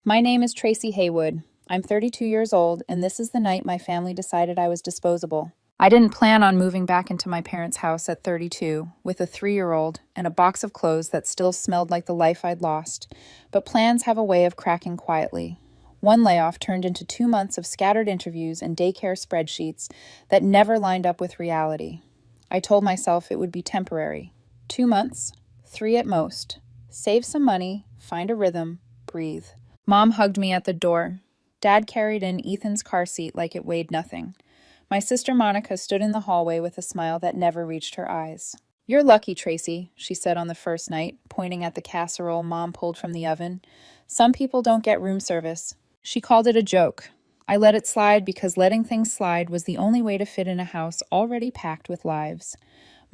My name is Tracy Haywood. I'm 32 years old, and this is the night my family decided I was disposable. I didn't plan on moving back into my parents' house at 32 with a 3-year-old and a box of clothes that still smelled like the life I'd lost, but plans have a way of cracking quietly. One layoff turned into 2 months of scattered interviews and daycare spreadsheets that never lined up with reality. I told myself it would be temporary. 2 months, 3 at most. Save some money, find a rhythm, breathe. Mom hugged me at the door. Dad carried in Ethan's car seat like it weighed nothing. My sister Monica stood in the hallway with a smile that never reached her eyes. "You're lucky, Tracy," she said on the first night, pointing at the casserole Mom pulled from the oven. "Some people don't get room service." She called it a joke. I let it slide because letting things slide was the only way to fit in a house already packed with lives.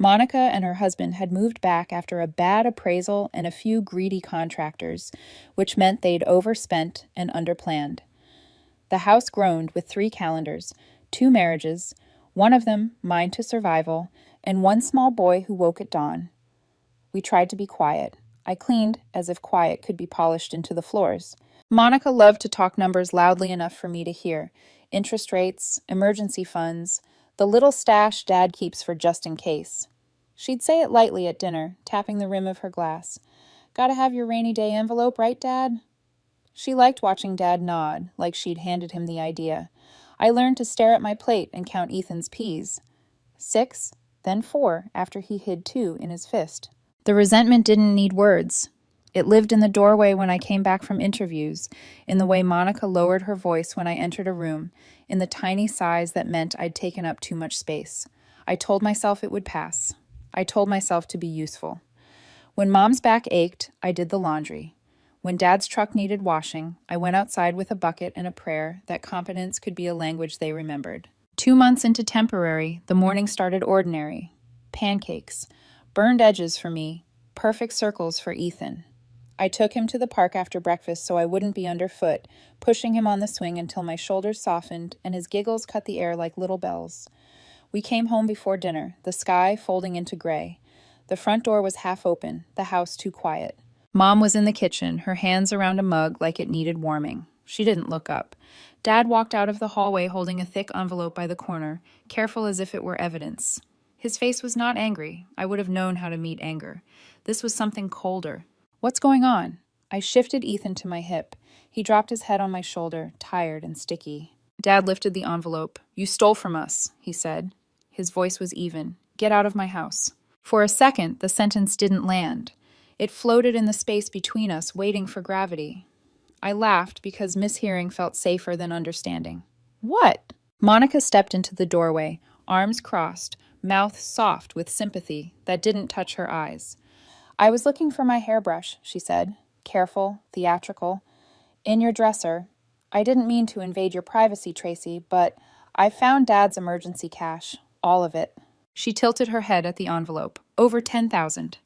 Monica and her husband had moved back after a bad appraisal and a few greedy contractors, which meant they'd overspent and underplanned. The house groaned with 3 calendars, 2 marriages, one of them mine to survival, and one small boy who woke at dawn. We tried to be quiet. I cleaned as if quiet could be polished into the floors. Monica loved to talk numbers loudly enough for me to hear. Interest rates, emergency funds, the little stash Dad keeps for just in case. She'd say it lightly at dinner, tapping the rim of her glass. "Gotta have your rainy day envelope, right, Dad?" She liked watching Dad nod, like she'd handed him the idea. I learned to stare at my plate and count Ethan's peas. 6, then 4, after he hid 2 in his fist. The resentment didn't need words. It lived in the doorway when I came back from interviews, in the way Monica lowered her voice when I entered a room, in the tiny sighs that meant I'd taken up too much space. I told myself it would pass. I told myself to be useful. When Mom's back ached, I did the laundry. When Dad's truck needed washing, I went outside with a bucket and a prayer that competence could be a language they remembered. 2 months into temporary, the morning started ordinary. Pancakes. Burned edges for me. Perfect circles for Ethan. I took him to the park after breakfast so I wouldn't be underfoot, pushing him on the swing until my shoulders softened and his giggles cut the air like little bells. We came home before dinner, the sky folding into gray. The front door was half open, the house too quiet. Mom was in the kitchen, her hands around a mug like it needed warming. She didn't look up. Dad walked out of the hallway holding a thick envelope by the corner, careful as if it were evidence. His face was not angry. I would have known how to meet anger. This was something colder. "What's going on?" I shifted Ethan to my hip. He dropped his head on my shoulder, tired and sticky. Dad lifted the envelope. "You stole from us," he said. His voice was even. "Get out of my house." For a second, the sentence didn't land. It floated in the space between us, waiting for gravity. I laughed because mishearing felt safer than understanding. "What?" Monica stepped into the doorway, arms crossed, mouth soft with sympathy that didn't touch her eyes. "I was looking for my hairbrush," she said, careful, theatrical. "In your dresser. I didn't mean to invade your privacy, Tracy, but I found Dad's emergency cash. All of it." She tilted her head at the envelope. Over 10,000.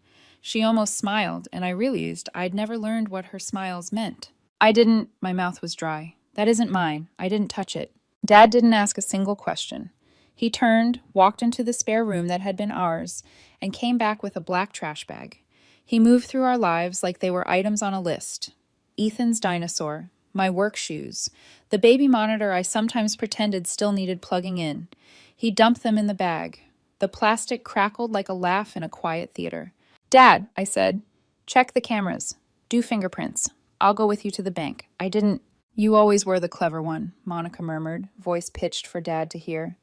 She almost smiled, and I realized I'd never learned what her smiles meant. My mouth was dry. "That isn't mine. I didn't touch it." Dad didn't ask a single question. He turned, walked into the spare room that had been ours, and came back with a black trash bag. He moved through our lives like they were items on a list. Ethan's dinosaur, my work shoes, the baby monitor I sometimes pretended still needed plugging in. He dumped them in the bag. The plastic crackled like a laugh in a quiet theater. "Dad," I said, "check the cameras. Do fingerprints. I'll go with you to the bank. I didn't—" "You always were the clever one," Monica murmured, voice pitched for Dad to hear.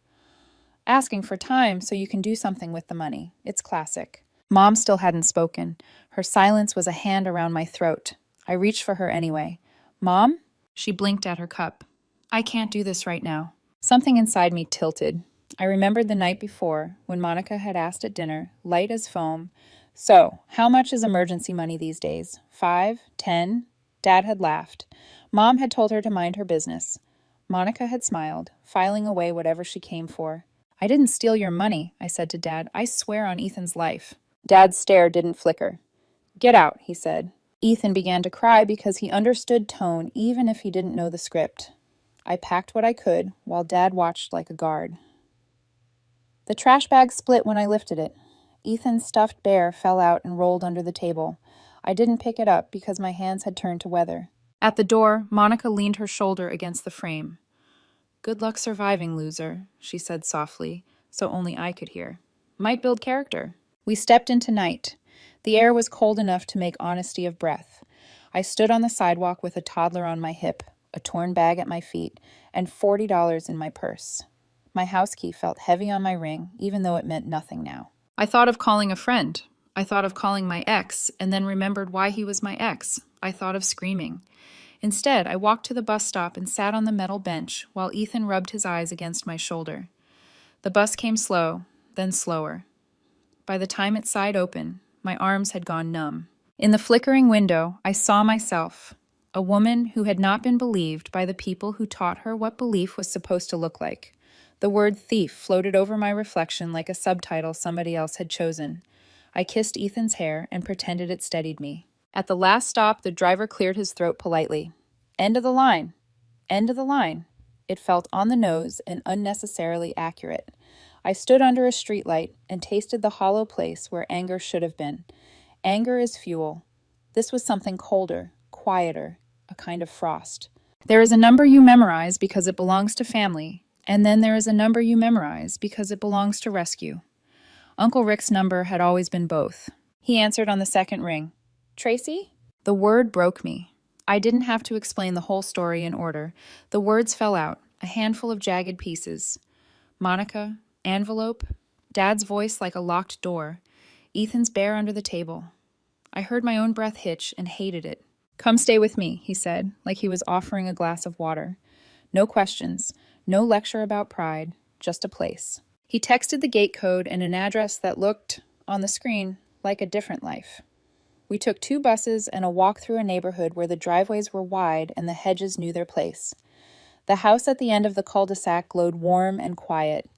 "Asking for time so you can do something with the money. It's classic." Mom still hadn't spoken. Her silence was a hand around my throat. I reached for her anyway. "Mom?" She blinked at her cup. "I can't do this right now." Something inside me tilted. I remembered the night before, when Monica had asked at dinner, light as foam, "So, how much is emergency money these days? 5? 10? Dad had laughed. Mom had told her to mind her business. Monica had smiled, filing away whatever she came for. "I didn't steal your money," I said to Dad. "I swear on Ethan's life." Dad's stare didn't flicker. "Get out," he said. Ethan began to cry because he understood tone even if he didn't know the script. I packed what I could, while Dad watched like a guard. The trash bag split when I lifted it. Ethan's stuffed bear fell out and rolled under the table. I didn't pick it up because my hands had turned to weather. At the door, Monica leaned her shoulder against the frame. "Good luck surviving, loser," she said softly, so only I could hear. "Might build character." We stepped into night. The air was cold enough to make honesty of breath. I stood on the sidewalk with a toddler on my hip, a torn bag at my feet, and $40 in my purse. My house key felt heavy on my ring, even though it meant nothing now. I thought of calling a friend. I thought of calling my ex, and then remembered why he was my ex. I thought of screaming. Instead, I walked to the bus stop and sat on the metal bench while Ethan rubbed his eyes against my shoulder. The bus came slow, then slower. By the time it sighed open, my arms had gone numb. In the flickering window, I saw myself, a woman who had not been believed by the people who taught her what belief was supposed to look like. The word thief floated over my reflection like a subtitle somebody else had chosen. I kissed Ethan's hair and pretended it steadied me. At the last stop, the driver cleared his throat politely. "End of the line. End of the line." It felt on the nose and unnecessarily accurate. I stood under a streetlight and tasted the hollow place where anger should have been. Anger is fuel. This was something colder, quieter, a kind of frost. There is a number you memorize because it belongs to family, and then there is a number you memorize because it belongs to rescue. Uncle Rick's number had always been both. He answered on the second ring. "Tracy?" The word broke me. I didn't have to explain the whole story in order. The words fell out, a handful of jagged pieces. Monica, envelope, Dad's voice like a locked door, Ethan's bear under the table. I heard my own breath hitch and hated it. "Come stay with me," he said, like he was offering a glass of water. No questions, no lecture about pride, just a place. He texted the gate code and an address that looked, on the screen, like a different life. We took 2 buses and a walk through a neighborhood where the driveways were wide and the hedges knew their place. The house at the end of the cul-de-sac glowed warm and quiet.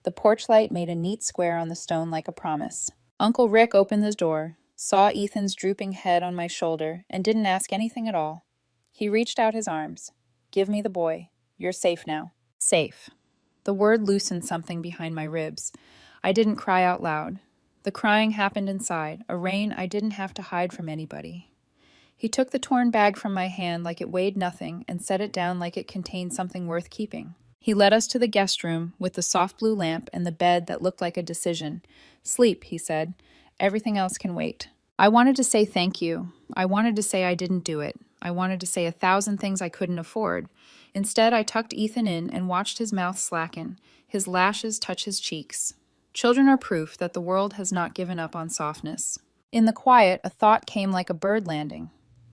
The porch light made a neat square on the stone like a promise. Uncle Rick opened the door, saw Ethan's drooping head on my shoulder, and didn't ask anything at all. He reached out his arms. "Give me the boy. You're safe now." Safe. The word loosened something behind my ribs. I didn't cry out loud. The crying happened inside, a rain I didn't have to hide from anybody. He took the torn bag from my hand like it weighed nothing and set it down like it contained something worth keeping. He led us to the guest room with the soft blue lamp and the bed that looked like a decision. "Sleep," he said. "Everything else can wait." I wanted to say thank you. I wanted to say I didn't do it. I wanted to say 1,000 things I couldn't afford. Instead, I tucked Ethan in and watched his mouth slacken, his lashes touch his cheeks. Children are proof that the world has not given up on softness. In the quiet, a thought came like a bird landing.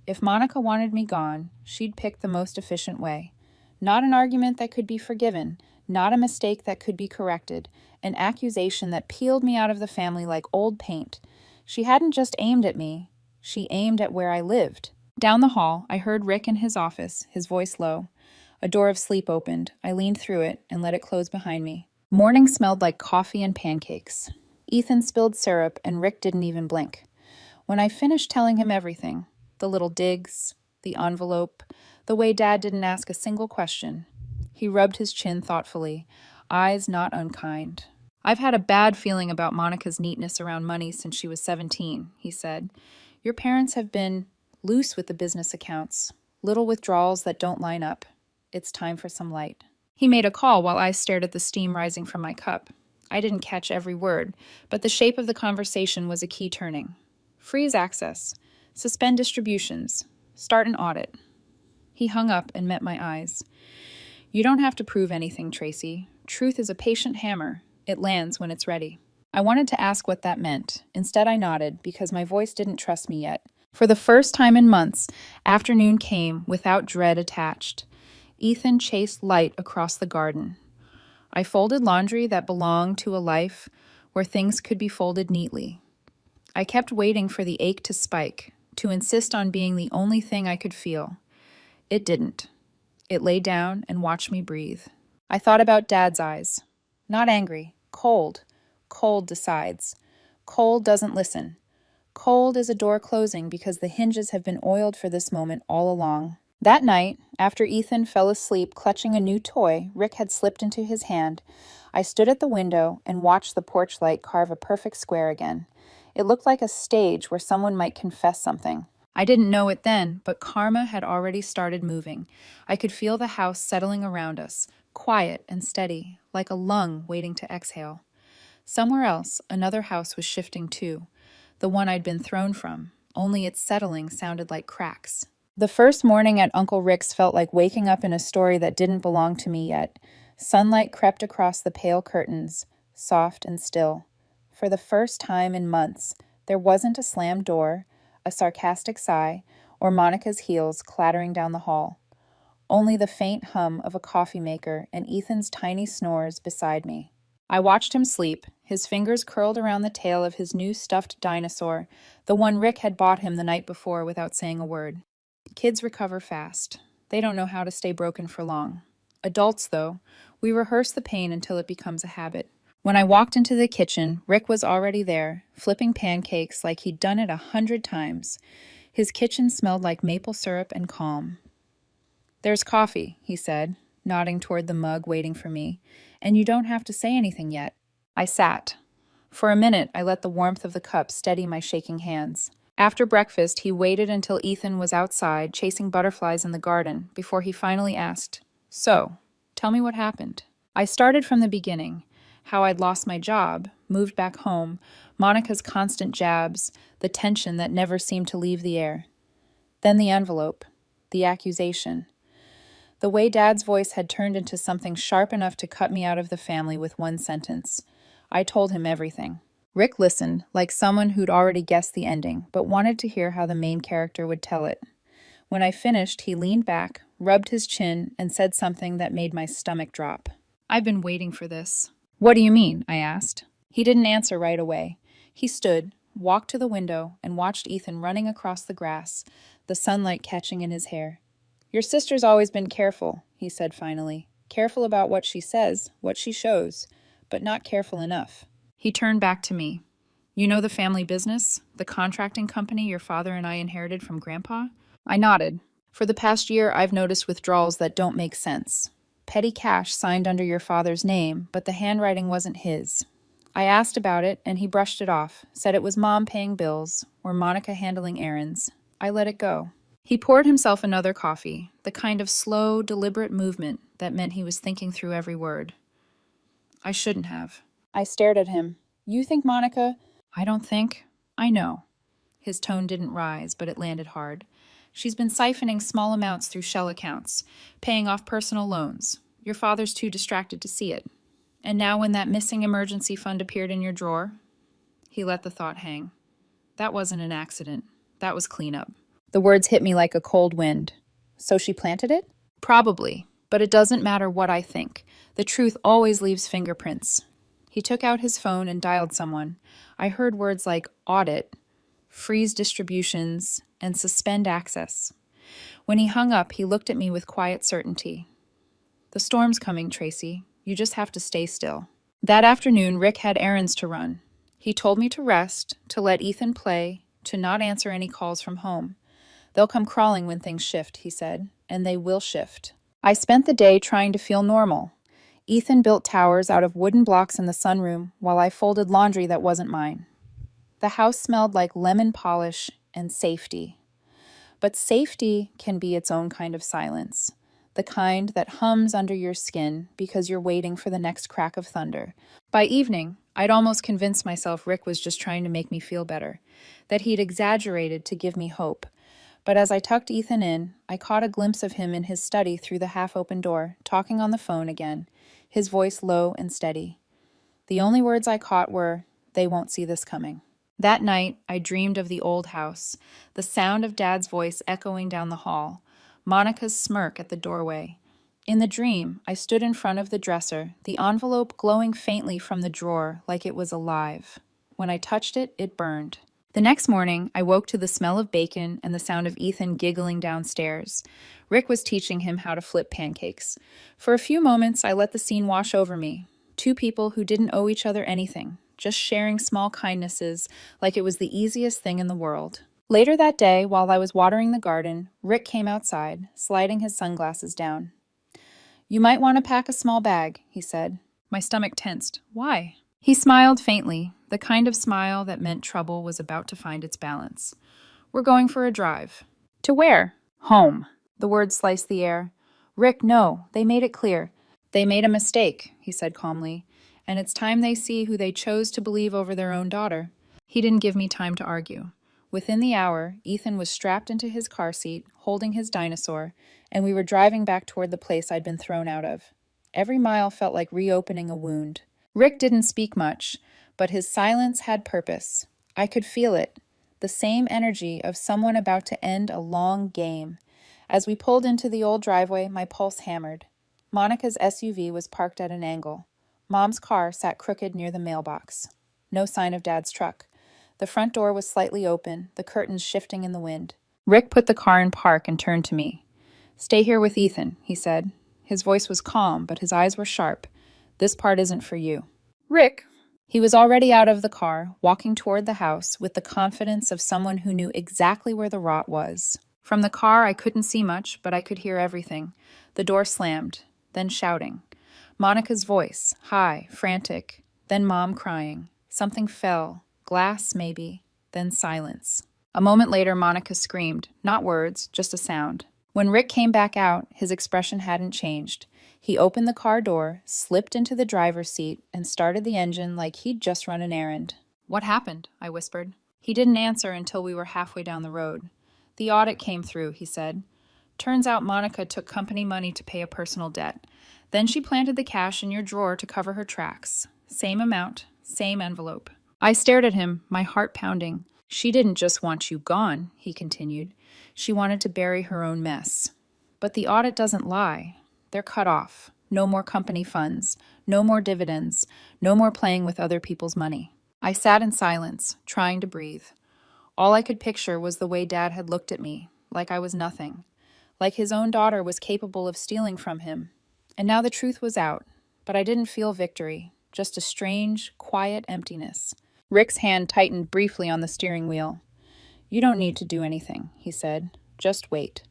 If Monica wanted me gone, she'd pick the most efficient way. Not an argument that could be forgiven, not a mistake that could be corrected, an accusation that peeled me out of the family like old paint. She hadn't just aimed at me, she aimed at where I lived. Down the hall, I heard Rick in his office, his voice low. A door of sleep opened. I leaned through it and let it close behind me. Morning smelled like coffee and pancakes. Ethan spilled syrup and Rick didn't even blink. When I finished telling him everything, the little digs, the envelope, the way Dad didn't ask a single question, he rubbed his chin thoughtfully, eyes not unkind. "I've had a bad feeling about Monica's neatness around money since she was 17, he said. "Your parents have been loose with the business accounts, little withdrawals that don't line up. It's time for some light." He made a call while I stared at the steam rising from my cup. I didn't catch every word, but the shape of the conversation was a key turning. Freeze access. Suspend distributions. Start an audit. He hung up and met my eyes. "You don't have to prove anything, Tracy. Truth is a patient hammer. It lands when it's ready." I wanted to ask what that meant. Instead, I nodded because my voice didn't trust me yet. For the first time in months, afternoon came without dread attached. Ethan chased light across the garden. I folded laundry that belonged to a life where things could be folded neatly. I kept waiting for the ache to spike, to insist on being the only thing I could feel. It didn't. It lay down and watched me breathe. I thought about Dad's eyes. Not angry, cold. Cold decides. Cold doesn't listen. Cold is a door closing because the hinges have been oiled for this moment all along. That night, after Ethan fell asleep clutching a new toy Rick had slipped into his hand, I stood at the window and watched the porch light carve a perfect square again. It looked like a stage where someone might confess something. I didn't know it then, but karma had already started moving. I could feel the house settling around us, quiet and steady, like a lung waiting to exhale. Somewhere else, another house was shifting too, the one I'd been thrown from, only its settling sounded like cracks. The first morning at Uncle Rick's felt like waking up in a story that didn't belong to me yet. Sunlight crept across the pale curtains, soft and still. For the first time in months, there wasn't a slammed door, a sarcastic sigh, or Monica's heels clattering down the hall. Only the faint hum of a coffee maker and Ethan's tiny snores beside me. I watched him sleep, his fingers curled around the tail of his new stuffed dinosaur, the one Rick had bought him the night before without saying a word. Kids recover fast. They don't know how to stay broken for long. Adults, though, we rehearse the pain until it becomes a habit. When I walked into the kitchen, Rick was already there, flipping pancakes like he'd done it 100 times. His kitchen smelled like maple syrup and calm. "There's coffee," he said, nodding toward the mug waiting for me. "And you don't have to say anything yet." I sat. For a minute, I let the warmth of the cup steady my shaking hands. After breakfast, he waited until Ethan was outside chasing butterflies in the garden before he finally asked, "So, tell me what happened." I started from the beginning, how I'd lost my job, moved back home, Monica's constant jabs, the tension that never seemed to leave the air. Then the envelope, the accusation. The way Dad's voice had turned into something sharp enough to cut me out of the family with one sentence. I told him everything. Rick listened, like someone who'd already guessed the ending, but wanted to hear how the main character would tell it. When I finished, he leaned back, rubbed his chin, and said something that made my stomach drop. "I've been waiting for this." "What do you mean?" I asked. He didn't answer right away. He stood, walked to the window, and watched Ethan running across the grass, the sunlight catching in his hair. "Your sister's always been careful," he said finally. "Careful about what she says, what she shows, but not careful enough." He turned back to me. "You know the family business? The contracting company your father and I inherited from Grandpa?" I nodded. "For the past year, I've noticed withdrawals that don't make sense. Petty cash signed under your father's name, but the handwriting wasn't his. I asked about it, and he brushed it off, said it was Mom paying bills, or Monica handling errands. I let it go." He poured himself another coffee, the kind of slow, deliberate movement that meant he was thinking through every word. "I shouldn't have." I stared at him. "You think Monica—" "I don't think. I know." His tone didn't rise, but it landed hard. "She's been siphoning small amounts through shell accounts, paying off personal loans. Your father's too distracted to see it. And now when that missing emergency fund appeared in your drawer..." He let the thought hang. "That wasn't an accident. That was cleanup." The words hit me like a cold wind. "So she planted it?" "Probably, but it doesn't matter what I think. The truth always leaves fingerprints." He took out his phone and dialed someone. I heard words like audit, freeze distributions, and suspend access. When he hung up, he looked at me with quiet certainty. "The storm's coming, Tracy. You just have to stay still." That afternoon, Rick had errands to run. He told me to rest, to let Ethan play, to not answer any calls from home. "They'll come crawling when things shift," he said, "and they will shift." I spent the day trying to feel normal. Ethan built towers out of wooden blocks in the sunroom while I folded laundry that wasn't mine. The house smelled like lemon polish and safety. But safety can be its own kind of silence, the kind that hums under your skin because you're waiting for the next crack of thunder. By evening, I'd almost convinced myself Rick was just trying to make me feel better, that he'd exaggerated to give me hope. But as I tucked Ethan in, I caught a glimpse of him in his study through the half-open door, talking on the phone again, his voice low and steady. The only words I caught were, "They won't see this coming." That night, I dreamed of the old house, the sound of Dad's voice echoing down the hall, Monica's smirk at the doorway. In the dream, I stood in front of the dresser, the envelope glowing faintly from the drawer like it was alive. When I touched it, it burned. The next morning, I woke to the smell of bacon and the sound of Ethan giggling downstairs. Rick was teaching him how to flip pancakes. For a few moments, I let the scene wash over me. Two people who didn't owe each other anything, just sharing small kindnesses like it was the easiest thing in the world. Later that day, while I was watering the garden, Rick came outside, sliding his sunglasses down. "You might want to pack a small bag," he said. My stomach tensed. "Why?" He smiled faintly, the kind of smile that meant trouble was about to find its balance. We're going for a drive. To where? Home. The words sliced the air. Rick, no, they made it clear. They made a mistake, he said calmly, and it's time they see who they chose to believe over their own daughter. He didn't give me time to argue. Within the hour, Ethan was strapped into his car seat, holding his dinosaur, and we were driving back toward the place I'd been thrown out of. Every mile felt like reopening a wound. Rick didn't speak much, but his silence had purpose. I could feel it, the same energy of someone about to end a long game. As we pulled into the old driveway, my pulse hammered. Monica's SUV was parked at an angle. Mom's car sat crooked near the mailbox. No sign of Dad's truck. The front door was slightly open, the curtains shifting in the wind. Rick put the car in park and turned to me. "Stay here with Ethan," he said. His voice was calm, but his eyes were sharp. "This part isn't for you." "Rick!" He was already out of the car, walking toward the house with the confidence of someone who knew exactly where the rot was. From the car, I couldn't see much, but I could hear everything. The door slammed, then shouting. Monica's voice, high, frantic, then Mom crying. Something fell, glass maybe, then silence. A moment later, Monica screamed, not words, just a sound. When Rick came back out, his expression hadn't changed. He opened the car door, slipped into the driver's seat, and started the engine like he'd just run an errand. "What happened?" I whispered. He didn't answer until we were halfway down the road. "The audit came through," he said. "Turns out Monica took company money to pay a personal debt. Then she planted the cash in your drawer to cover her tracks. Same amount, same envelope." I stared at him, my heart pounding. "She didn't just want you gone," he continued. "She wanted to bury her own mess. But the audit doesn't lie. They're cut off. No more company funds. No more dividends. No more playing with other people's money." I sat in silence, trying to breathe. All I could picture was the way Dad had looked at me, like I was nothing. Like his own daughter was capable of stealing from him. And now the truth was out, but I didn't feel victory, just a strange, quiet emptiness. Rick's hand tightened briefly on the steering wheel. "You don't need to do anything," he said. "Just wait.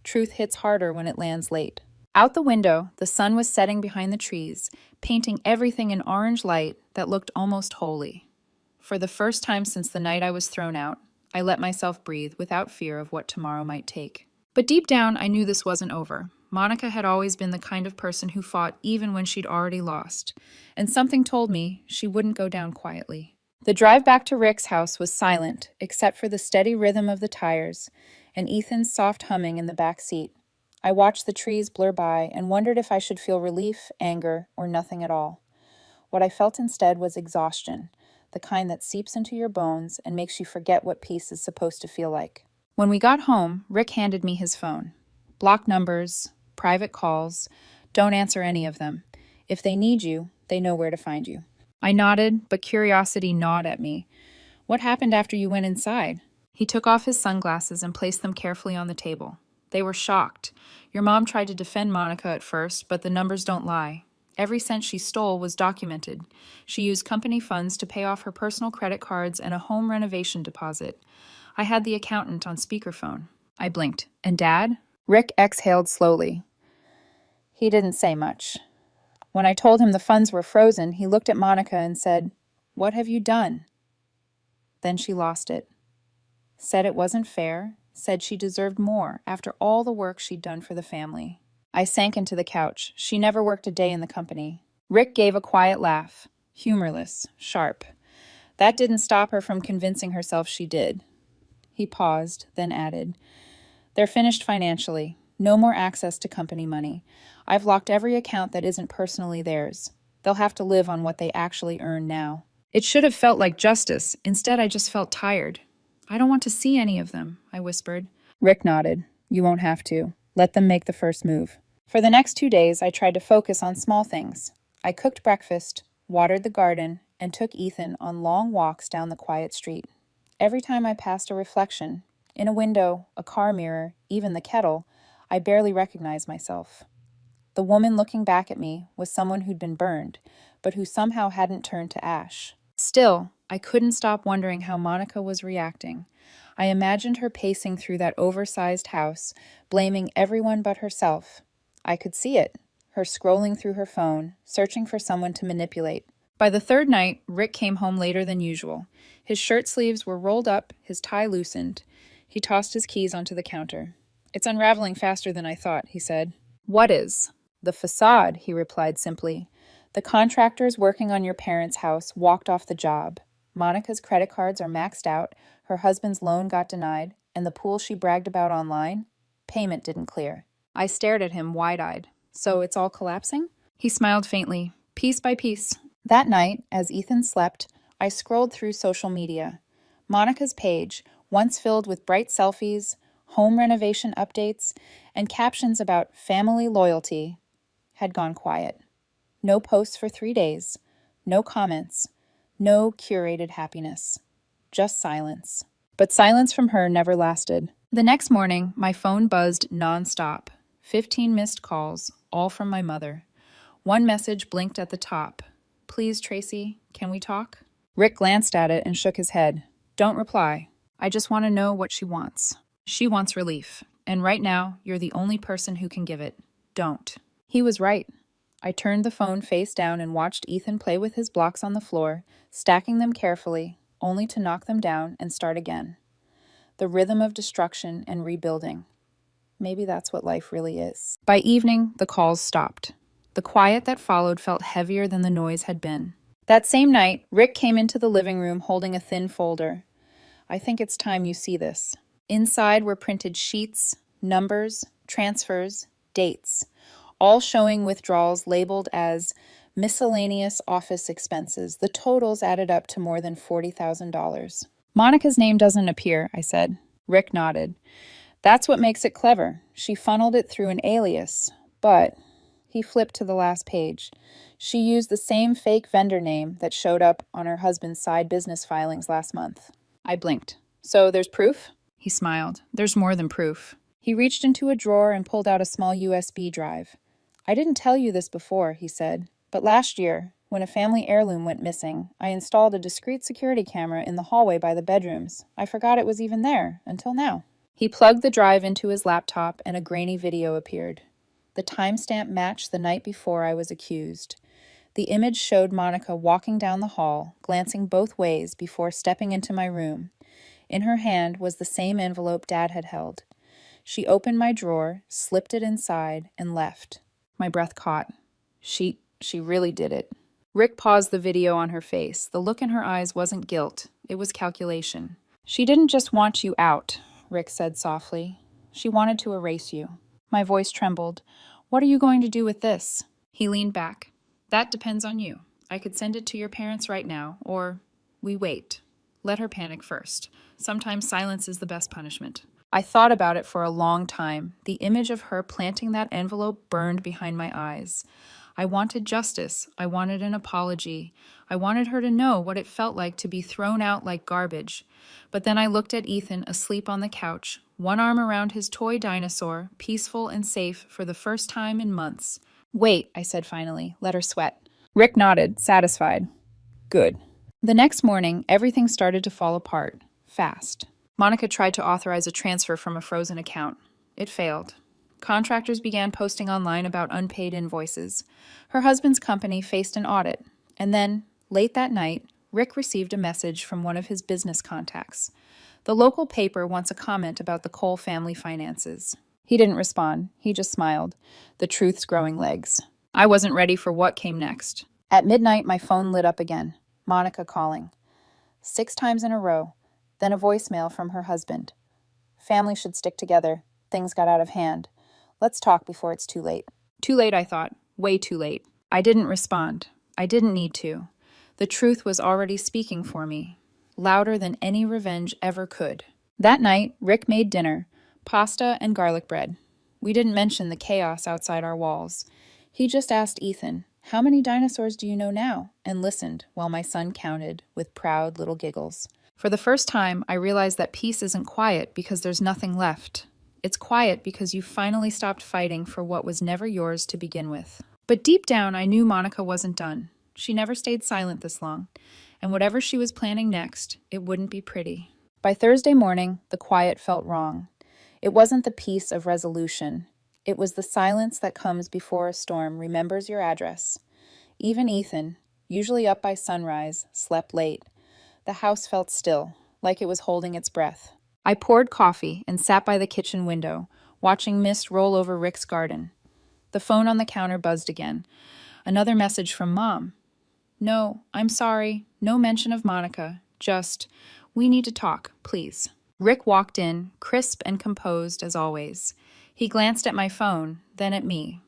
Truth hits harder when it lands late." Out the window, the sun was setting behind the trees, painting everything in orange light that looked almost holy. For the first time since the night I was thrown out, I let myself breathe without fear of what tomorrow might take. But deep down, I knew this wasn't over. Monica had always been the kind of person who fought even when she'd already lost, and something told me she wouldn't go down quietly. The drive back to Rick's house was silent, except for the steady rhythm of the tires and Ethan's soft humming in the back seat. I watched the trees blur by and wondered if I should feel relief, anger, or nothing at all. What I felt instead was exhaustion, the kind that seeps into your bones and makes you forget what peace is supposed to feel like. When we got home, Rick handed me his phone. Block numbers, private calls, don't answer any of them. If they need you, they know where to find you. I nodded, but curiosity gnawed at me. "What happened after you went inside?" He took off his sunglasses and placed them carefully on the table. "They were shocked. Your mom tried to defend Monica at first, but the numbers don't lie. Every cent she stole was documented. She used company funds to pay off her personal credit cards and a home renovation deposit. I had the accountant on speakerphone." I blinked. "And Dad?" Rick exhaled slowly. He didn't say much. When I told him the funds were frozen, he looked at Monica and said, "What have you done?" Then she lost it. Said it wasn't fair, said she deserved more after all the work she'd done for the family. I sank into the couch. She never worked a day in the company. Rick gave a quiet laugh, humorless, sharp. That didn't stop her from convincing herself she did. He paused, then added, "They're finished financially. No more access to company money. I've locked every account that isn't personally theirs. They'll have to live on what they actually earn now." It should have felt like justice. Instead, I just felt tired. "I don't want to see any of them," I whispered. Rick nodded. "You won't have to. Let them make the first move." For the next 2 days, I tried to focus on small things. I cooked breakfast, watered the garden, and took Ethan on long walks down the quiet street. Every time I passed a reflection, in a window, a car mirror, even the kettle, I barely recognized myself. The woman looking back at me was someone who'd been burned, but who somehow hadn't turned to ash. Still, I couldn't stop wondering how Monica was reacting. I imagined her pacing through that oversized house, blaming everyone but herself. I could see it, her scrolling through her phone, searching for someone to manipulate. By the third night, Rick came home later than usual. His shirt sleeves were rolled up, his tie loosened. He tossed his keys onto the counter. "It's unraveling faster than I thought," he said. "What is?" "The facade," he replied simply. "The contractors working on your parents' house walked off the job. Monica's credit cards are maxed out, her husband's loan got denied, and the pool she bragged about online? Payment didn't clear." I stared at him wide-eyed. "So it's all collapsing?" He smiled faintly, piece by piece. That night, as Ethan slept, I scrolled through social media. Monica's page, once filled with bright selfies, home renovation updates, and captions about family loyalty, had gone quiet. No posts for 3 days, no comments, no curated happiness, just silence. But silence from her never lasted. The next morning, my phone buzzed nonstop. 15 missed calls, all from my mother. One message blinked at the top. "Please, Tracy, can we talk?" Rick glanced at it and shook his head. "Don't reply. I just want to know what she wants. She wants relief. And right now, you're the only person who can give it. Don't." He was right. I turned the phone face down and watched Ethan play with his blocks on the floor, stacking them carefully, only to knock them down and start again. The rhythm of destruction and rebuilding. Maybe that's what life really is. By evening, the calls stopped. The quiet that followed felt heavier than the noise had been. That same night, Rick came into the living room holding a thin folder. "I think it's time you see this." Inside were printed sheets, numbers, transfers, dates, all showing withdrawals labeled as miscellaneous office expenses. The totals added up to more than $40,000. "Monica's name doesn't appear," I said. Rick nodded. "That's what makes it clever. She funneled it through an alias, but..." He flipped to the last page. "She used the same fake vendor name that showed up on her husband's side business filings last month." I blinked. "So there's proof?" He smiled. "There's more than proof." He reached into a drawer and pulled out a small USB drive. "I didn't tell you this before," he said, "but last year, when a family heirloom went missing, I installed a discreet security camera in the hallway by the bedrooms. I forgot it was even there, until now." He plugged the drive into his laptop and a grainy video appeared. The timestamp matched the night before I was accused. The image showed Monica walking down the hall, glancing both ways before stepping into my room. In her hand was the same envelope Dad had held. She opened my drawer, slipped it inside, and left. My breath caught. She really did it. Rick paused the video on her face. The look in her eyes wasn't guilt. It was calculation. "She didn't just want you out," Rick said softly. "She wanted to erase you." My voice trembled. "What are you going to do with this?" He leaned back. "That depends on you. I could send it to your parents right now, or we wait. Let her panic first. Sometimes silence is the best punishment." I thought about it for a long time. The image of her planting that envelope burned behind my eyes. I wanted justice. I wanted an apology. I wanted her to know what it felt like to be thrown out like garbage. But then I looked at Ethan asleep on the couch, one arm around his toy dinosaur, peaceful and safe for the first time in months. "Wait," I said finally. "Let her sweat." Rick nodded, satisfied. "Good." The next morning, everything started to fall apart, fast. Monica tried to authorize a transfer from a frozen account. It failed. Contractors began posting online about unpaid invoices. Her husband's company faced an audit. And then, late that night, Rick received a message from one of his business contacts. The local paper wants a comment about the Cole family finances. He didn't respond. He just smiled. The truth's growing legs. I wasn't ready for what came next. At midnight, my phone lit up again. Monica calling. 6 times in a row. Then a voicemail from her husband. "Family should stick together. Things got out of hand. Let's talk before it's too late." Too late, I thought. Way too late. I didn't respond. I didn't need to. The truth was already speaking for me, louder than any revenge ever could. That night, Rick made dinner, pasta and garlic bread. We didn't mention the chaos outside our walls. He just asked Ethan, "How many dinosaurs do you know now?" and listened while my son counted with proud little giggles. For the first time, I realized that peace isn't quiet because there's nothing left. It's quiet because you finally stopped fighting for what was never yours to begin with. But deep down, I knew Monica wasn't done. She never stayed silent this long. And whatever she was planning next, it wouldn't be pretty. By Thursday morning, the quiet felt wrong. It wasn't the peace of resolution. It was the silence that comes before a storm remembers your address. Even Ethan, usually up by sunrise, slept late. The house felt still, like it was holding its breath. I poured coffee and sat by the kitchen window, watching mist roll over Rick's garden. The phone on the counter buzzed again. Another message from Mom. No, I'm sorry. No mention of Monica. Just, we need to talk, please. Rick walked in, crisp and composed as always. He glanced at my phone, then at me.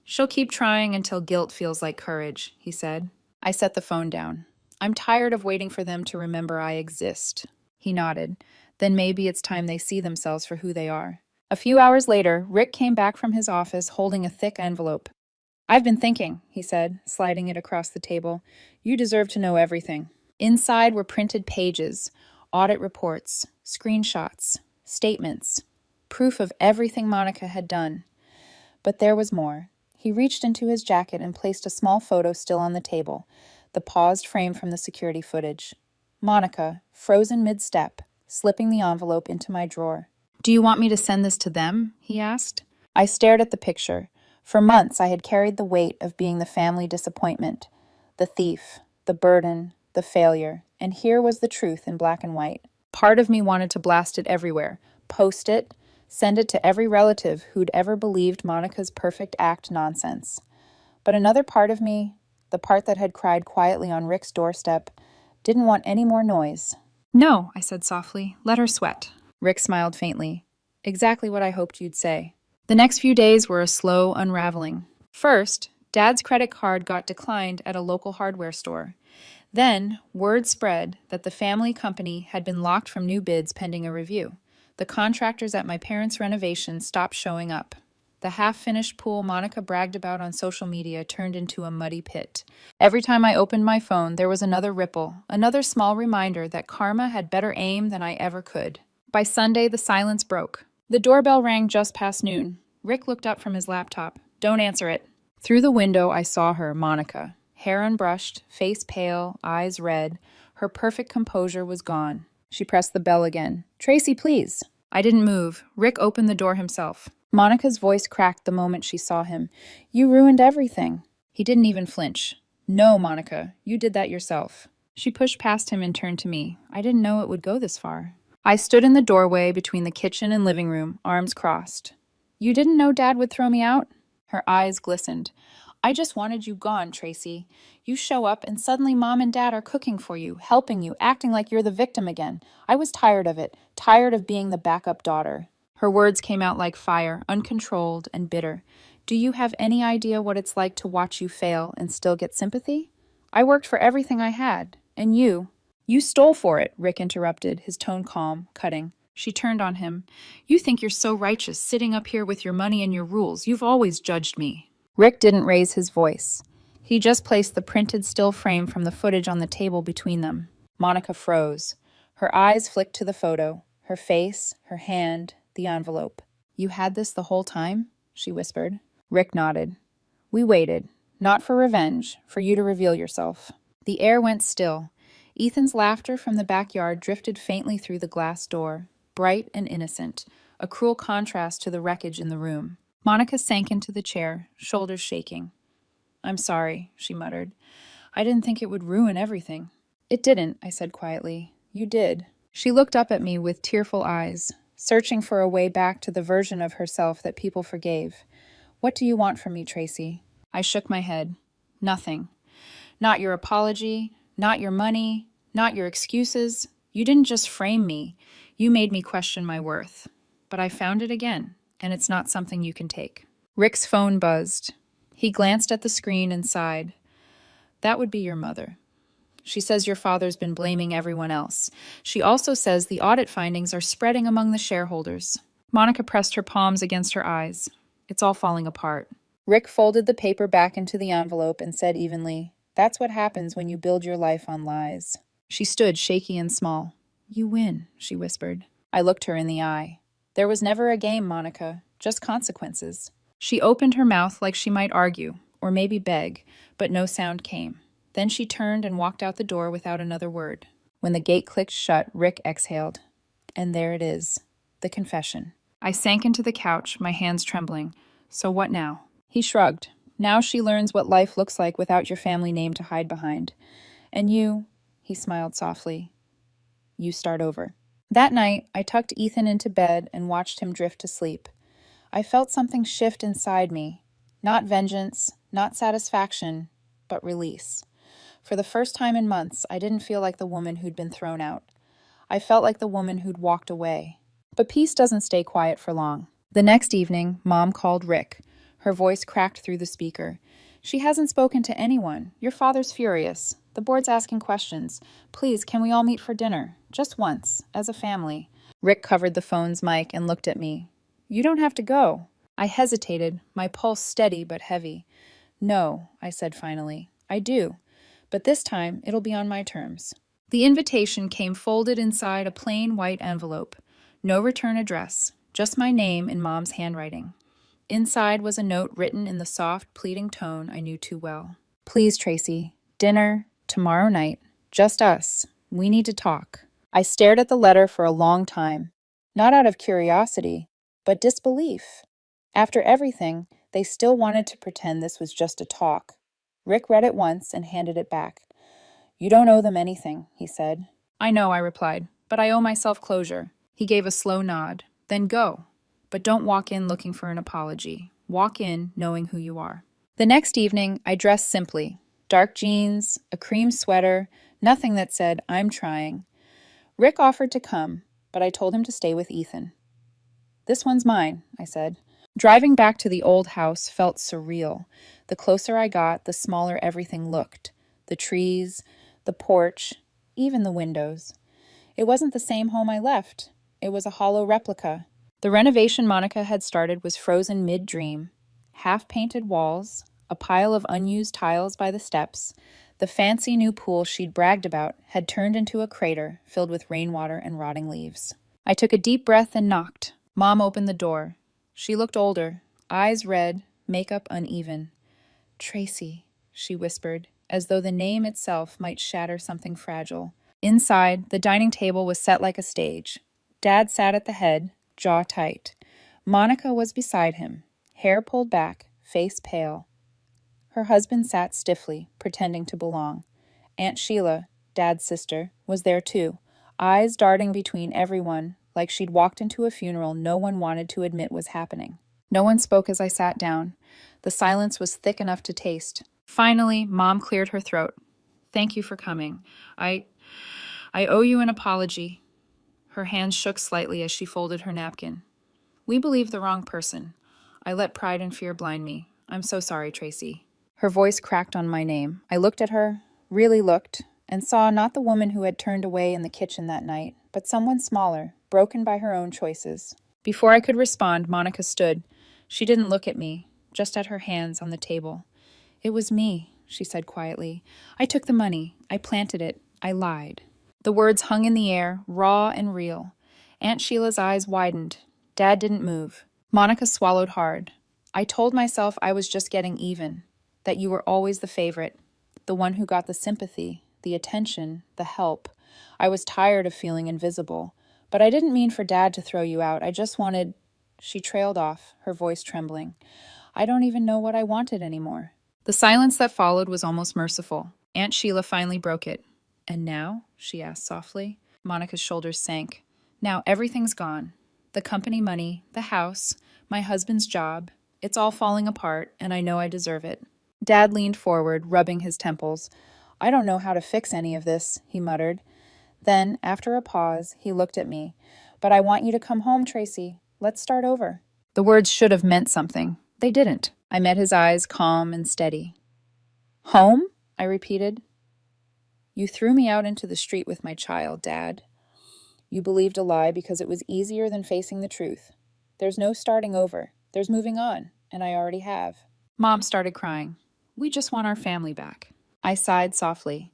She'll keep trying until guilt feels like courage, he said. I set the phone down. I'm tired of waiting for them to remember I exist. He nodded. Then maybe it's time they see themselves for who they are. A few hours later, Rick came back from his office holding a thick envelope. I've been thinking, he said, sliding it across the table. You deserve to know everything. Inside were printed pages, audit reports, screenshots, statements, proof of everything Monica had done. But there was more. He reached into his jacket and placed a small photo still on the table, the paused frame from the security footage. Monica, frozen mid-step, slipping the envelope into my drawer. Do you want me to send this to them? He asked. I stared at the picture. For months, I had carried the weight of being the family disappointment, the thief, the burden, the failure, and here was the truth in black and white. Part of me wanted to blast it everywhere, post it, send it to every relative who'd ever believed Monica's perfect act nonsense. But another part of me, the part that had cried quietly on Rick's doorstep, didn't want any more noise. No, I said softly, let her sweat. Rick smiled faintly. Exactly what I hoped you'd say. The next few days were a slow unraveling. First, Dad's credit card got declined at a local hardware store. Then, word spread that the family company had been locked from new bids pending a review. The contractors at my parents' renovation stopped showing up. The half-finished pool Monica bragged about on social media turned into a muddy pit. Every time I opened my phone, there was another ripple, another small reminder that karma had better aim than I ever could. By Sunday, the silence broke. The doorbell rang just past noon. Rick looked up from his laptop. Don't answer it. Through the window, I saw her, Monica. Hair unbrushed, face pale, eyes red. Her perfect composure was gone. She pressed the bell again. Tracy, please. I didn't move. Rick opened the door himself. Monica's voice cracked the moment she saw him. You ruined everything. He didn't even flinch. No, Monica, you did that yourself. She pushed past him and turned to me. I didn't know it would go this far. I stood in the doorway between the kitchen and living room, arms crossed. You didn't know Dad would throw me out? Her eyes glistened. I just wanted you gone, Tracy. You show up and suddenly Mom and Dad are cooking for you, helping you, acting like you're the victim again. I was tired of it, tired of being the backup daughter. Her words came out like fire, uncontrolled and bitter. Do you have any idea what it's like to watch you fail and still get sympathy? I worked for everything I had, and you stole for it, Rick interrupted, his tone calm, cutting. She turned on him. You think you're so righteous, sitting up here with your money and your rules. You've always judged me. Rick didn't raise his voice. He just placed the printed still frame from the footage on the table between them. Monica froze. Her eyes flicked to the photo, her face, her hand, the envelope. You had this the whole time? She whispered. Rick nodded. We waited, not for revenge, for you to reveal yourself. The air went still. Ethan's laughter from the backyard drifted faintly through the glass door, bright and innocent, a cruel contrast to the wreckage in the room. Monica sank into the chair, shoulders shaking. I'm sorry, she muttered. I didn't think it would ruin everything. It didn't, I said quietly. You did. She looked up at me with tearful eyes, searching for a way back to the version of herself that people forgave. What do you want from me, Tracy? I shook my head. Nothing. Not your apology, not your money, not your excuses. You didn't just frame me. You made me question my worth. But I found it again, and it's not something you can take. Rick's phone buzzed. He glanced at the screen and sighed. That would be your mother. She says your father's been blaming everyone else. She also says the audit findings are spreading among the shareholders. Monica pressed her palms against her eyes. It's all falling apart. Rick folded the paper back into the envelope and said evenly, That's what happens when you build your life on lies. She stood shaky and small. You win, she whispered. I looked her in the eye. There was never a game, Monica, just consequences. She opened her mouth like she might argue, or maybe beg, but no sound came. Then she turned and walked out the door without another word. When the gate clicked shut, Rick exhaled. And there it is, the confession. I sank into the couch, my hands trembling. So what now? He shrugged. Now she learns what life looks like without your family name to hide behind. And you, he smiled softly, you start over. That night, I tucked Ethan into bed and watched him drift to sleep. I felt something shift inside me. Not vengeance, not satisfaction, but release. For the first time in months, I didn't feel like the woman who'd been thrown out. I felt like the woman who'd walked away. But peace doesn't stay quiet for long. The next evening, Mom called Rick. Her voice cracked through the speaker. She hasn't spoken to anyone. Your father's furious. The board's asking questions. Please, can we all meet for dinner? Just once, as a family. Rick covered the phone's mic and looked at me. You don't have to go. I hesitated, my pulse steady but heavy. No, I said finally. I do. But this time, it'll be on my terms. The invitation came folded inside a plain white envelope. No return address, just my name in Mom's handwriting. Inside was a note written in the soft, pleading tone I knew too well. Please, Tracy, dinner, tomorrow night, just us. We need to talk. I stared at the letter for a long time, not out of curiosity, but disbelief. After everything, they still wanted to pretend this was just a talk. Rick read it once and handed it back. You don't owe them anything, he said. I know, I replied, but I owe myself closure. He gave a slow nod. Then go. But don't walk in looking for an apology. Walk in knowing who you are. The next evening, I dressed simply. Dark jeans, a cream sweater, nothing that said, I'm trying. Rick offered to come, but I told him to stay with Ethan. This one's mine, I said. Driving back to the old house felt surreal. The closer I got, the smaller everything looked. The trees, the porch, even the windows. It wasn't the same home I left. It was a hollow replica. The renovation Monica had started was frozen mid-dream. Half-painted walls, a pile of unused tiles by the steps, the fancy new pool she'd bragged about had turned into a crater filled with rainwater and rotting leaves. I took a deep breath and knocked. Mom opened the door. She looked older, eyes red, makeup uneven. Tracy, she whispered, as though the name itself might shatter something fragile. Inside, the dining table was set like a stage. Dad sat at the head, jaw tight. Monica was beside him, hair pulled back, face pale. Her husband sat stiffly, pretending to belong. Aunt Sheila, Dad's sister, was there too, eyes darting between everyone, like she'd walked into a funeral no one wanted to admit was happening. No one spoke as I sat down. The silence was thick enough to taste. Finally, Mom cleared her throat. Thank you for coming. I owe you an apology. Her hands shook slightly as she folded her napkin. We believed the wrong person. I let pride and fear blind me. I'm so sorry, Tracy. Her voice cracked on my name. I looked at her, really looked, and saw not the woman who had turned away in the kitchen that night, but someone smaller, broken by her own choices. Before I could respond, Monica stood. She didn't look at me, just at her hands on the table. It was me, she said quietly. I took the money. I planted it. I lied. The words hung in the air, raw and real. Aunt Sheila's eyes widened. Dad didn't move. Monica swallowed hard. I told myself I was just getting even, that you were always the favorite, the one who got the sympathy, the attention, the help. I was tired of feeling invisible, but I didn't mean for Dad to throw you out. I just wanted... She trailed off, her voice trembling. I don't even know what I wanted anymore. The silence that followed was almost merciful. Aunt Sheila finally broke it. And now? She asked softly. Monica's shoulders sank. Now everything's gone. The company money, the house, my husband's job. It's all falling apart, and I know I deserve it. Dad leaned forward, rubbing his temples. I don't know how to fix any of this, he muttered. Then, after a pause, he looked at me. But I want you to come home, Tracy. Let's start over. The words should have meant something. They didn't. I met his eyes, calm and steady. Home? I repeated. You threw me out into the street with my child, Dad. You believed a lie because it was easier than facing the truth. There's no starting over. There's moving on, and I already have. Mom started crying. We just want our family back. I sighed softly.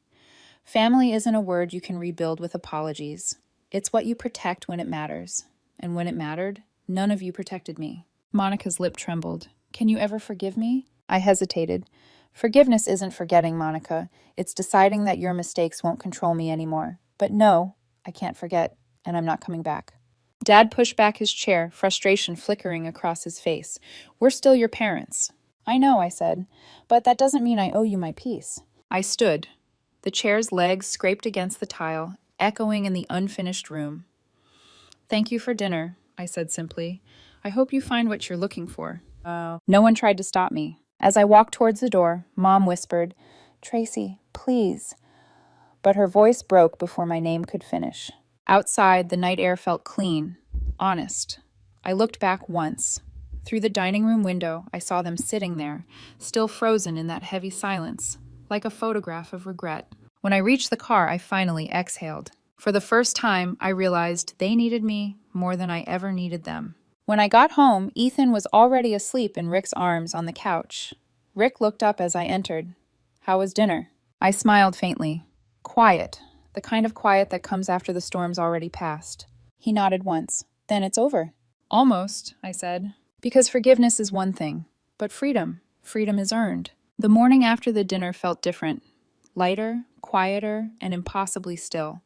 Family isn't a word you can rebuild with apologies. It's what you protect when it matters. And when it mattered, none of you protected me. Monica's lip trembled. Can you ever forgive me? I hesitated. Forgiveness isn't forgetting, Monica. It's deciding that your mistakes won't control me anymore. But no, I can't forget, and I'm not coming back. Dad pushed back his chair, frustration flickering across his face. We're still your parents. I know, I said, but that doesn't mean I owe you my peace. I stood. The chair's legs scraped against the tile, echoing in the unfinished room. Thank you for dinner, I said simply. I hope you find what you're looking for. No one tried to stop me. As I walked towards the door, Mom whispered, Tracy, please. But her voice broke before my name could finish. Outside, the night air felt clean, honest. I looked back once. Through the dining room window, I saw them sitting there, still frozen in that heavy silence, like a photograph of regret. When I reached the car, I finally exhaled. For the first time, I realized they needed me more than I ever needed them. When I got home, Ethan was already asleep in Rick's arms on the couch. Rick looked up as I entered. How was dinner? I smiled faintly. Quiet. The kind of quiet that comes after the storm's already passed. He nodded once. Then it's over. Almost, I said. Because forgiveness is one thing, but freedom is earned. The morning after the dinner felt different. Lighter, quieter, and impossibly still.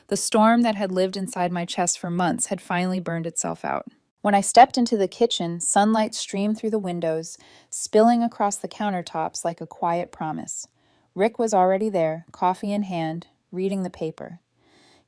The storm that had lived inside my chest for months had finally burned itself out. When I stepped into the kitchen, sunlight streamed through the windows, spilling across the countertops like a quiet promise. Rick was already there, coffee in hand, reading the paper.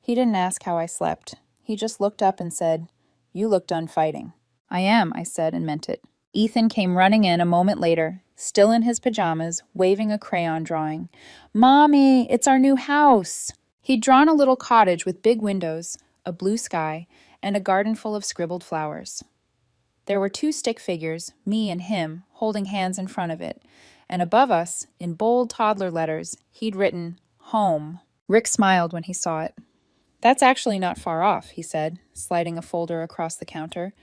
He didn't ask how I slept. He just looked up and said, You look done fighting. I am, I said and meant it. Ethan came running in a moment later, still in his pajamas, waving a crayon drawing. Mommy, it's our new house. He'd drawn a little cottage with big windows, a blue sky, and a garden full of scribbled flowers. There were 2 stick figures, me and him, holding hands in front of it, and above us, in bold toddler letters, he'd written, Home. Rick smiled when he saw it. That's actually not far off, he said, sliding a folder across the counter.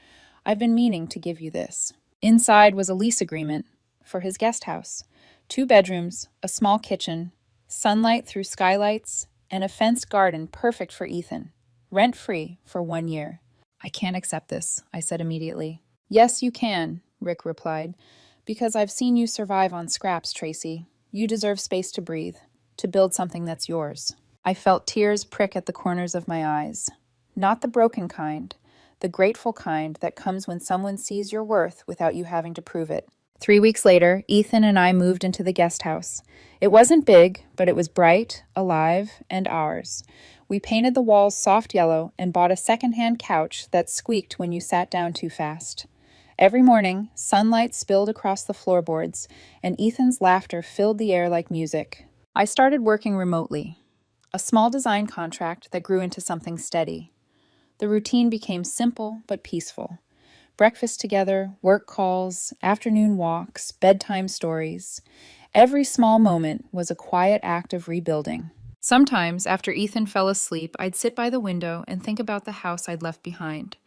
I've been meaning to give you this. Inside was a lease agreement for his guest house. 2 bedrooms, a small kitchen, sunlight through skylights, and a fenced garden perfect for Ethan. Rent-free for 1 year. I can't accept this, I said immediately. Yes, you can, Rick replied, because I've seen you survive on scraps, Tracy. You deserve space to breathe, to build something that's yours. I felt tears prick at the corners of my eyes. Not the broken kind, the grateful kind that comes when someone sees your worth without you having to prove it. 3 weeks later, Ethan and I moved into the guest house. It wasn't big, but it was bright, alive, and ours. We painted the walls soft yellow and bought a second-hand couch that squeaked when you sat down too fast. Every morning, sunlight spilled across the floorboards, and Ethan's laughter filled the air like music. I started working remotely. A small design contract that grew into something steady. The routine became simple but peaceful. Breakfast together, work calls, afternoon walks, bedtime stories. Every small moment was a quiet act of rebuilding. Sometimes, after Ethan fell asleep, I'd sit by the window and think about the house I'd left behind,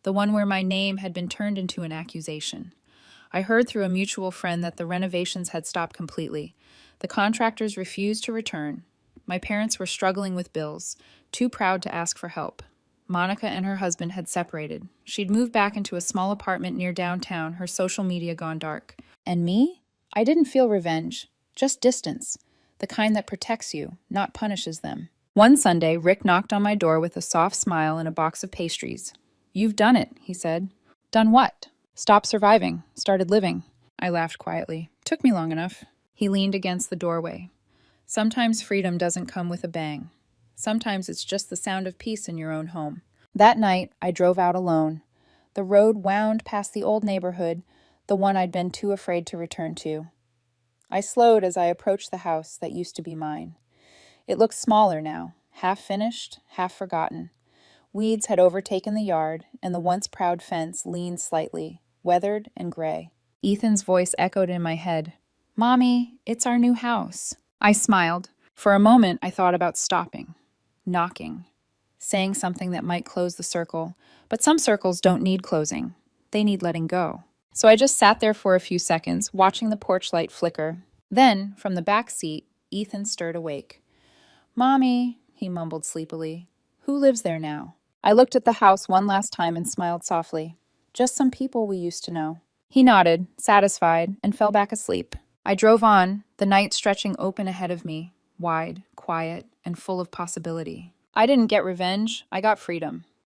the one where my name had been turned into an accusation. I heard through a mutual friend that the renovations had stopped completely. The contractors refused to return. My parents were struggling with bills, too proud to ask for help. Monica and her husband had separated. She'd moved back into a small apartment near downtown, her social media gone dark. And me? I didn't feel revenge, just distance, the kind that protects you, not punishes them. One Sunday, Rick knocked on my door with a soft smile and a box of pastries. You've done it, he said. Done what? Stopped surviving, started living. I laughed quietly. Took me long enough. He leaned against the doorway. Sometimes freedom doesn't come with a bang. Sometimes it's just the sound of peace in your own home. That night, I drove out alone. The road wound past the old neighborhood, the one I'd been too afraid to return to. I slowed as I approached the house that used to be mine. It looked smaller now, half finished, half forgotten. Weeds had overtaken the yard, and the once proud fence leaned slightly, weathered and gray. Ethan's voice echoed in my head. Mommy, it's our new house. I smiled. For a moment, I thought about stopping. Knocking, saying something that might close the circle, but some circles don't need closing. They need letting go. So I just sat there for a few seconds, watching the porch light flicker. Then, from the back seat, Ethan stirred awake. Mommy, he mumbled sleepily, who lives there now? I looked at the house one last time and smiled softly. Just some people we used to know. He nodded, satisfied, and fell back asleep. I drove on, the night stretching open ahead of me, wide, quiet, and full of possibility. I didn't get revenge, I got freedom.